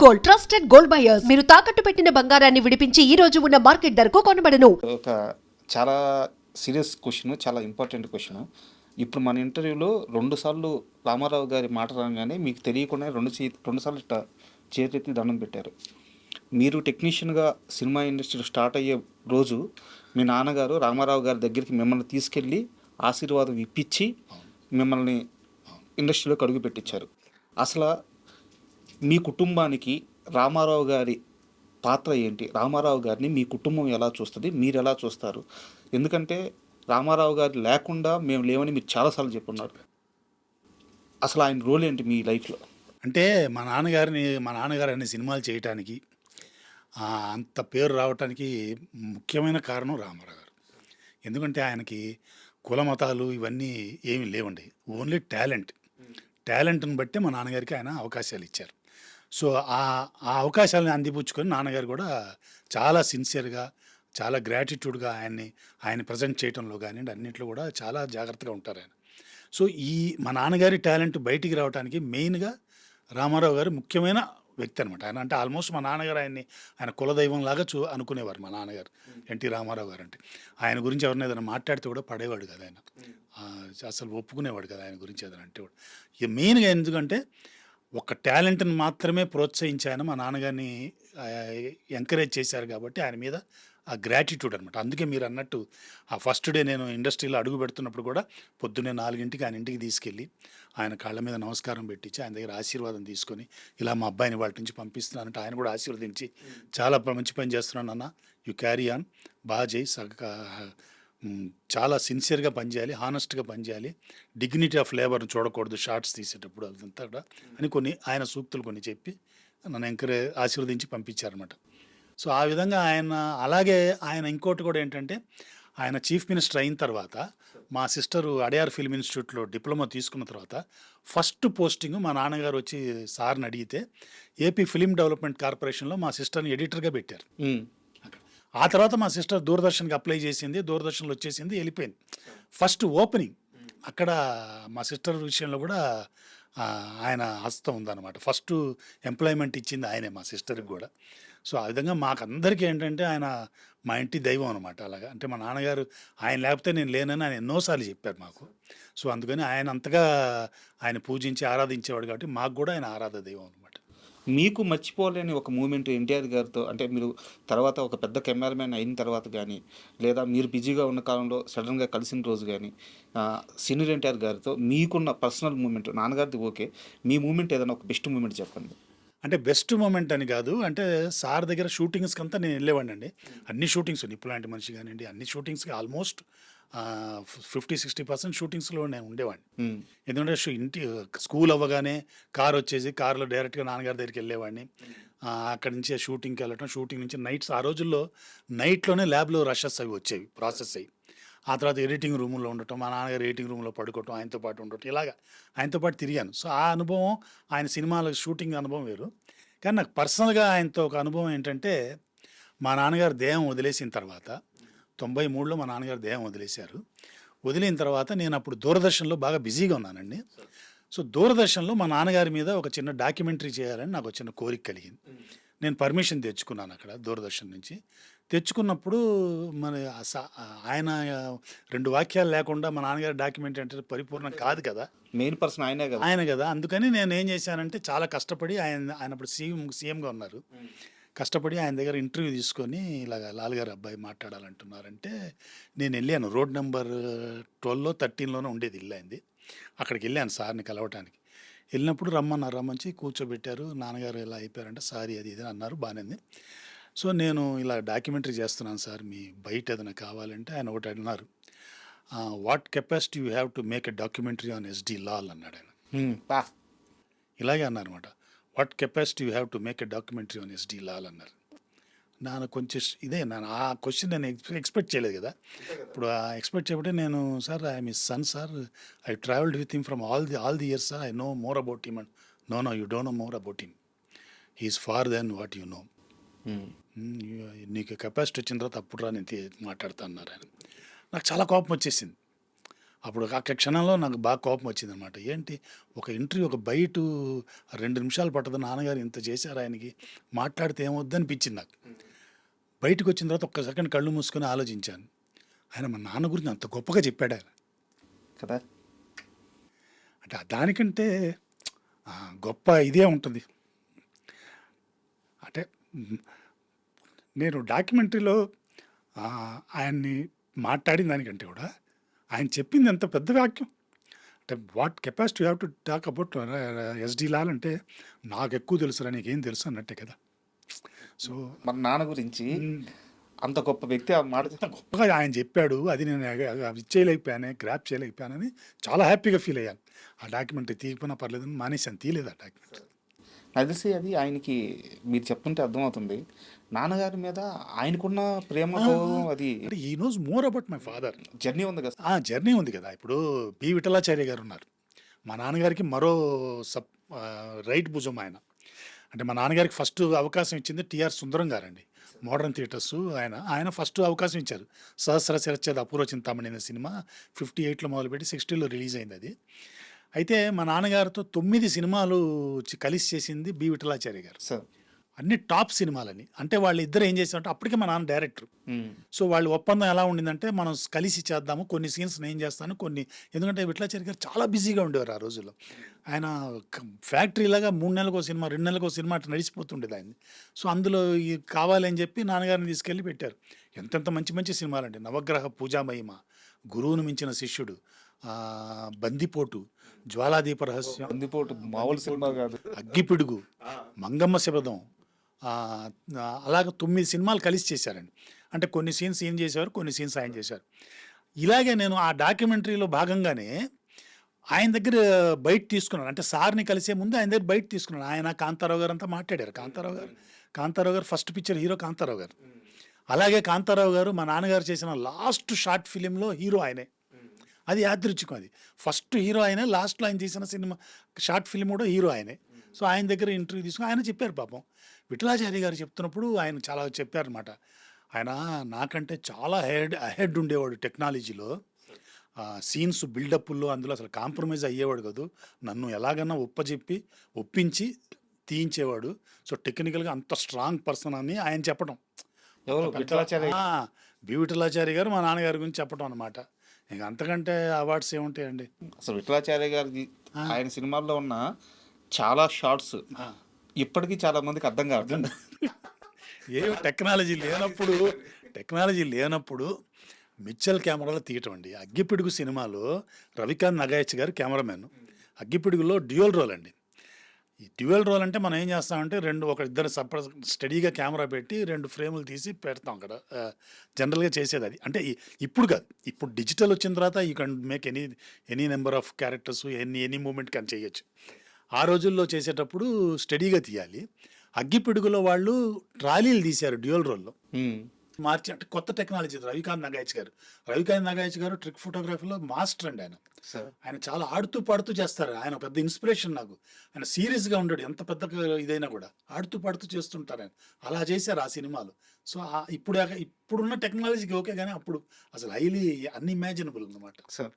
Gold, trusted gold buyers. మీరు తాకట్టు పెట్టిన బంగారాన్ని విడిపించి ఈ రోజు ఉన్న మార్కెట్ ధరకు కొనబడను. ఒక చాలా సీరియస్ క్వశ్చన్, చాలా ఇంపార్టెంట్ క్వశ్చన్. ఇప్పుడు మన ఇంటర్వ్యూలో 2 సార్లు రామారావు గారి మాట రాగానే మీకు తెలియకుండా రెండు సార్లు చేతులెత్తి దండం పెట్టారు. మీరు టెక్నీషియన్గా సినిమా ఇండస్ట్రీలో స్టార్ట్ అయ్యే రోజు మీ నాన్నగారు రామారావు గారి దగ్గరికి మిమ్మల్ని తీసుకెళ్ళి ఆశీర్వాదం ఇప్పించి మిమ్మల్ని ఇండస్ట్రీలోకి అడుగు పెట్టించారు. అసలు మీ కుటుంబానికి రామారావు గారి పాత్ర ఏంటి? రామారావు గారిని మీ కుటుంబం ఎలా చూస్తుంది? మీరు ఎలా చూస్తారు? ఎందుకంటే రామారావు గారు లేకుండా మేము లేవని మీరు చాలాసార్లు చెప్పున్నారు. అసలు ఆయన రోల్ ఏంటి మీ లైఫ్లో? అంటే మా నాన్నగారు అన్ని సినిమాలు చేయటానికి అంత పేరు రావటానికి ముఖ్యమైన కారణం రామారావు గారు. ఎందుకంటే ఆయనకి కుల మతాలు ఇవన్నీ ఏమీ లేవండి. ఓన్లీ టాలెంట్ని బట్టే మా నాన్నగారికి ఆయన అవకాశాలు ఇచ్చారు. సో ఆ అవకాశాలను అందిపుచ్చుకొని నాన్నగారు కూడా చాలా సిన్సియర్గా, చాలా గ్రాటిట్యూడ్గా ఆయన ప్రజెంట్ చేయడంలో కానివ్వండి, అన్నింటిలో కూడా చాలా జాగ్రత్తగా ఉంటారు ఆయన. సో మా నాన్నగారి టాలెంట్ బయటికి రావడానికి మెయిన్గా రామారావు గారు ముఖ్యమైన వ్యక్తి అనమాట. ఆయన అంటే ఆల్మోస్ట్ మా నాన్నగారు ఆయన కులదైవం లాగా అనుకునేవారు మా నాన్నగారు. ఎన్టీ రామారావు గారు అంటే ఆయన గురించి ఎవరైనా ఏదైనా మాట్లాడితే కూడా పడేవాడు కదా ఆయన. అసలు ఒప్పుకునేవాడు కదా ఆయన గురించి ఏదైనా అంటే కూడా. ఇక మెయిన్గా ఎందుకంటే ఒక టాలెంట్ని మాత్రమే ప్రోత్సహించి ఆయన మా నాన్నగారిని ఎంకరేజ్ చేశారు కాబట్టి ఆయన మీద ఆ గ్రాటిట్యూడ్ అనమాట. అందుకే మీరు అన్నట్టు ఆ ఫస్ట్ డే నేను ఇండస్ట్రీలో అడుగు పెడుతున్నప్పుడు కూడా పొద్దున్నే 4 ఆయన ఇంటికి తీసుకెళ్ళి ఆయన కాళ్ళ మీద నమస్కారం పెట్టించి ఆయన దగ్గర ఆశీర్వాదం తీసుకొని ఇలా మా అబ్బాయిని వాళ్ళ నుంచి పంపిస్తున్నానంటే ఆయన కూడా ఆశీర్వదించి చాలా మంచి పని చేస్తున్నాను అన్న, యు క్యారీ ఆన్, బాగా చేయి, చాలా సిన్సియర్గా పనిచేయాలి, హానెస్ట్గా పనిచేయాలి, డిగ్నిటీ ఆఫ్ లేబర్ని చూడకూడదు షార్ట్స్ తీసేటప్పుడు అదంతా కూడా అని కొన్ని ఆయన సూక్తులు కొన్ని చెప్పి నన్ను ఆశీర్వదించి పంపించారనమాట. సో ఆ విధంగా ఆయన ఇంకోటి కూడా ఏంటంటే ఆయన చీఫ్ మినిస్టర్ అయిన తర్వాత మా సిస్టరు అడయార్ ఫిల్మ్ ఇన్స్టిట్యూట్లో డిప్లొమా తీసుకున్న తర్వాత ఫస్ట్ పోస్టింగ్ మా నాన్నగారు వచ్చి సార్ని అడిగితే ఏపీ ఫిలిం డెవలప్మెంట్ కార్పొరేషన్లో మా సిస్టర్ని ఎడిటర్గా పెట్టారు. ఆ తర్వాత మా సిస్టర్ దూరదర్శన్కి అప్లై చేసింది, దూరదర్శన్లో వచ్చేసింది, వెళ్ళిపోయింది. ఫస్ట్ ఓపెనింగ్ అక్కడ మా సిస్టర్ విషయంలో కూడా ఆయన హస్తం ఉందన్నమాట. ఫస్ట్ ఎంప్లాయ్మెంట్ ఇచ్చింది ఆయనే మా సిస్టర్కి కూడా. సో ఆ విధంగా మాకందరికీ ఏంటంటే ఆయన మా ఇంటి దైవం అనమాట. అలాగా అంటే మా నాన్నగారు ఆయన లేకపోతే నేను లేనని ఆయన ఎన్నోసార్లు చెప్పారు మాకు. సో అందుకని ఆయన అంతగా ఆయన పూజించి ఆరాధించేవాడు కాబట్టి మాకు కూడా ఆయన ఆరాధ దైవం అనమాట. మీకు మర్చిపోలేని ఒక మూమెంట్ ఎన్టీఆర్ గారితో, అంటే మీరు తర్వాత ఒక పెద్ద కెమెరామ్యాన్ అయిన తర్వాత కానీ, లేదా మీరు బిజీగా ఉన్న కాలంలో సడన్గా కలిసిన రోజు కానీ, సీనియర్ ఎన్టీఆర్ గారితో మీకున్న పర్సనల్ మూమెంట్, నాన్నగారిది ఓకే, మీ మూమెంట్ ఏదైనా ఒక బెస్ట్ మూమెంట్ చెప్పండి. అంటే బెస్ట్ మూమెంట్ అని కాదు, అంటే సార్ దగ్గర షూటింగ్స్కి అంతా నేను వెళ్ళేవాడిని అండి. అన్ని షూటింగ్స్ నిప్పు లాంటి మనిషి కానివ్వండి, అన్ని షూటింగ్స్కి ఆల్మోస్ట్ 50-60% షూటింగ్స్లో నేను ఉండేవాడిని. ఎందుకంటే ఇంటి స్కూల్ అవ్వగానే కార్ వచ్చేసి కారులో డైరెక్ట్గా నాన్నగారి దగ్గరికి వెళ్ళేవాడిని. అక్కడి నుంచి షూటింగ్కి వెళ్ళటం, షూటింగ్ నుంచి నైట్స్, ఆ రోజుల్లో నైట్లోనే ల్యాబ్లో రషెస్ అవి వచ్చేవి, ప్రాసెస్ అయ్యి. ఆ తర్వాత ఎడిటింగ్ రూమ్లో ఉండటం, మా నాన్నగారు ఎడిటింగ్ రూమ్లో పడుకోవటం, ఆయనతో పాటు ఉండటం, ఇలాగా ఆయనతో పాటు తిరిగాను. సో ఆ అనుభవం, ఆయన సినిమాల షూటింగ్ అనుభవం వేరు. కానీ నాకు పర్సనల్గా ఆయనతో ఒక అనుభవం ఏంటంటే, మా నాన్నగారు దేహం వదిలేసిన తర్వాత 93లో మా నాన్నగారు దేహం వదిలేశారు. వదిలిన తర్వాత నేను అప్పుడు దూరదర్శన్లో బాగా బిజీగా ఉన్నానండి. సో దూరదర్శన్లో మా నాన్నగారి మీద ఒక చిన్న డాక్యుమెంటరీ చేయాలని నాకు చిన్న కోరిక కలిగింది. నేను పర్మిషన్ తెచ్చుకున్నాను అక్కడ దూరదర్శన్ నుంచి. తెచ్చుకున్నప్పుడు మరి ఆయన 2 వాక్యాలు లేకుండా మా నాన్నగారి డాక్యుమెంటరీ అంటే పరిపూర్ణం కాదు కదా, మెయిన్ పర్సన్ ఆయన కదా. అందుకని నేను ఏం చేశానంటే చాలా కష్టపడి ఆయన అప్పుడు సీఎంగా ఉన్నారు. కష్టపడి ఆయన దగ్గర ఇంటర్వ్యూ తీసుకొని ఇలాగ లాల్గారు అబ్బాయి మాట్లాడాలంటున్నారంటే నేను వెళ్ళాను. రోడ్ నెంబర్ 12లో 13లోనే ఉండేది ఇల్లు అయింది. అక్కడికి వెళ్ళాను సార్ని కలవటానికి. వెళ్ళినప్పుడు రమ్మని కూర్చోబెట్టారు. నాన్నగారు ఇలా అయిపోయారంటే సారీ అది ఇది అన్నారు, బాగానే ఉంది. సో నేను ఇలా డాక్యుమెంటరీ చేస్తున్నాను సార్, మీ బయట ఏదైనా కావాలంటే ఆయన ఒకటి అన్నారు, what capacity you have to make a documentary on SD Lal అన్నాడు ఆయన. ఇలాగే అన్నారన్నమాట, what capacity you have to make a documentary on SD Lal అన్నారు. నాకు కొంచెం నేను ఆ క్వశ్చన్ నేను ఎక్స్పెక్ట్ చేయలేదు కదా. ఇప్పుడు ఎక్స్పెక్ట్ చేయబట్టే నేను, sir I miss son sir, I travelled with him from all the years sir, I know more about him. And no you don't know more about him, he's far then what you know. నీకు capacity వచ్చిన తర్వాత అప్పుడు రా నేను మాట్లాడుతా అన్నారు ఆయన. నాకు చాలా కోపం వచ్చేసింది. అప్పుడు ఆ క్షణంలో నాకు బాగా కోపం వచ్చిందనమాట. ఏంటి ఒక ఇంటర్వ్యూ ఒక బయట 2 నిమిషాలు పట్టదు నాన్నగారు ఇంత చేశారు ఆయనకి, మాట్లాడితే ఏమవుద్దనిపించింది నాకు. బయటకు వచ్చిన తర్వాత ఒక్క సెకండ్ కళ్ళు మూసుకొని ఆలోచించాను. ఆయన మా నాన్న గురించి అంత గొప్పగా చెప్పాడు ఆయన. కదా. అంటే దానికంటే గొప్ప ఇదే ఉంటుంది. అంటే నేను డాక్యుమెంటరీలో ఆయన్ని మాట్లాడిన దానికంటే కూడా ఆయన చెప్పింది ఎంత పెద్ద వాక్యం. అంటే what capacity you have to talk about SD Lal అంటే నాకు ఎక్కువ తెలుసురా నీకేం తెలుసు అన్నట్టే కదా. సో మన నాన్న గురించి అంత గొప్ప వ్యక్తి ఆ మాట అంత గొప్పగా ఆయన చెప్పాడు, అది నేను ఇచ్చేయలేకపోయాను, గ్రాప్ చేయలేకపోయానని చాలా హ్యాపీగా ఫీల్ అయ్యాను. ఆ డాక్యుమెంటరీ తీయకపోయినా పర్లేదని మానేశాను, తీయలేదు ఆ డాక్యుమెంటరీ. నాకు తెలిసి అది ఆయనకి మీరు చెప్తుంటే అర్థమవుతుంది నాన్నగారి మీద ఆయనకున్న ప్రేమ గౌరవం అది అంటే ఈ nose more about my father. Journey ఉంది కదా. జర్నీ ఉంది కదా. ఇప్పుడు పి విఠలాచార్య గారు ఉన్నారు, మా నాన్నగారికి మరో రైట్ భుజం ఆయన. అంటే మా నాన్నగారికి ఫస్ట్ అవకాశం ఇచ్చింది టిఆర్ సుందరం గారండి, మోడర్న్ థియేటర్స్. ఆయన ఫస్ట్ అవకాశం ఇచ్చారు. సహస్ర శరచ్ఛేద అపూర్వ చింతామణి అనే సినిమా 58లో మొదలుపెట్టి 60లో రిలీజ్ అయింది అది. అయితే మా నాన్నగారితో 9 సినిమాలు కలిసి చేసింది బి విఠలాచార్య గారు. సార్ అన్ని టాప్ సినిమాలని. అంటే వాళ్ళు ఇద్దరు ఏం చేశారంటే అప్పటికే మా నాన్న డైరెక్టర్. సో వాళ్ళ ఒప్పందం ఎలా ఉండిందంటే మనం కలిసి చేద్దాము, కొన్ని సీన్స్ నేను చేస్తాను కొన్ని. ఎందుకంటే విఠలాచార్య గారు చాలా బిజీగా ఉండేవారు ఆ రోజుల్లో. ఆయన ఫ్యాక్టరీలాగా 3 నెలలకు సినిమా 2 నెలలకు సినిమా అట్లా నడిచిపోతుండేది ఆయన. సో అందులో కావాలని చెప్పి నాన్నగారిని తీసుకెళ్ళి పెట్టారు. ఎంతెంత మంచి మంచి సినిమాలండి. నవగ్రహ పూజా మహిమ, గురువును మించిన శిష్యుడు, బందిపోటు, జ్వాలాదీప రహస్యం, బందిపోటు మామూలు సినిమా కాదు, అగ్గిపిడుగు, మంగమ్మ శబదం, అలాగ 9 సినిమాలు కలిసి చేశారండి. అంటే కొన్ని సీన్స్ ఏం చేశారు, కొన్ని సీన్స్ ఆయన చేశారు. ఇలాగే నేను ఆ డాక్యుమెంటరీలో భాగంగానే ఆయన దగ్గర బయట తీసుకున్నాను. అంటే సార్ని కలిసే ముందు ఆయన దగ్గర బయట తీసుకున్నాను. ఆయన కాంతారావు గారు అంతా మాట్లాడారు. కాంతారావు గారు ఫస్ట్ పిక్చర్ హీరో కాంతారావు గారు. అలాగే కాంతారావు గారు మా నాన్నగారు చేసిన లాస్ట్ షార్ట్ ఫిలింలో హీరో ఆయనే. అది యాదృచ్ఛికం. అది ఫస్ట్ హీరో ఆయనే, లాస్ట్లో ఆయన తీసిన సినిమా షార్ట్ ఫిల్మ్ కూడా హీరో ఆయనే. సో ఆయన దగ్గర ఇంటర్వ్యూ తీసుకుని ఆయన చెప్పారు. పాపం విఠలాచార్య గారు చెప్తున్నప్పుడు ఆయన చాలా చెప్పారనమాట. ఆయన నాకంటే చాలా అహెడ్ ఉండేవాడు టెక్నాలజీలో, సీన్స్ బిల్డప్లో, అందులో అసలు కాంప్రమైజ్ అయ్యేవాడు కాదు. నన్ను ఎలాగన్నా ఒప్పించి తీయించేవాడు. సో టెక్నికల్గా అంత స్ట్రాంగ్ పర్సన్ అని ఆయన చెప్పడం. ఎవరు విఠలాచార్య? బి విఠలాచార్య గారు మా నాన్నగారి గురించి చెప్పడం అనమాట. ఇంక అంతకంటే అవార్డ్స్ ఏముంటాయండి. అసలు విఠలాచార్య గారి ఆయన సినిమాల్లో ఉన్న చాలా షార్ట్స్ ఇప్పటికీ చాలా మందికి అర్థం కాదు. టెక్నాలజీ లేనప్పుడు మిచ్చల్ కెమెరాలో తీయటం అండి. అగ్గిపిడుగు సినిమాలో రవికాంత్ నగాయచ్ గారు కెమెరామెన్. అగ్గిపిడుగులో డ్యూయల్ రోల్ అండి. ఈ డ్యూయల్ రోల్ అంటే మనం ఏం చేస్తామంటే ఇద్దరు స్టడీగా కెమెరా పెట్టి 2 ఫ్రేములు తీసి పెడతాం అక్కడ. జనరల్గా చేసేది అది. అంటే ఇప్పుడు కాదు, ఇప్పుడు డిజిటల్ వచ్చిన తర్వాత you can make any number of characters, any moment కానీ చేయొచ్చు. ఆ రోజుల్లో చేసేటప్పుడు స్టడీగా తీయాలి. అగ్గిపిడుగులో వాళ్ళు ట్రాలీలు తీశారు డ్యూయల్ రోల్లో. మార్చి అంటే కొత్త టెక్నాలజీ. రవికాంత్ నగాయచ్ గారు ట్రిక్ ఫోటోగ్రఫీలో మాస్టర్ అండి ఆయన. ఆయన చాలా ఆడుతూ పాడుతూ చేస్తారు. ఆయన పెద్ద ఇన్స్పిరేషన్ నాకు. ఆయన సీరియస్గా ఉండడు, ఎంత పెద్ద ఇదైనా కూడా ఆడుతూ పాడుతూ చేస్తుంటారు ఆయన. అలా చేశారు ఆ సినిమాలు. సో ఇప్పుడున్న టెక్నాలజీకి ఓకే, కానీ అప్పుడు అసలు హైలీ అన్ఇమాజినబుల్ అన్నమాట.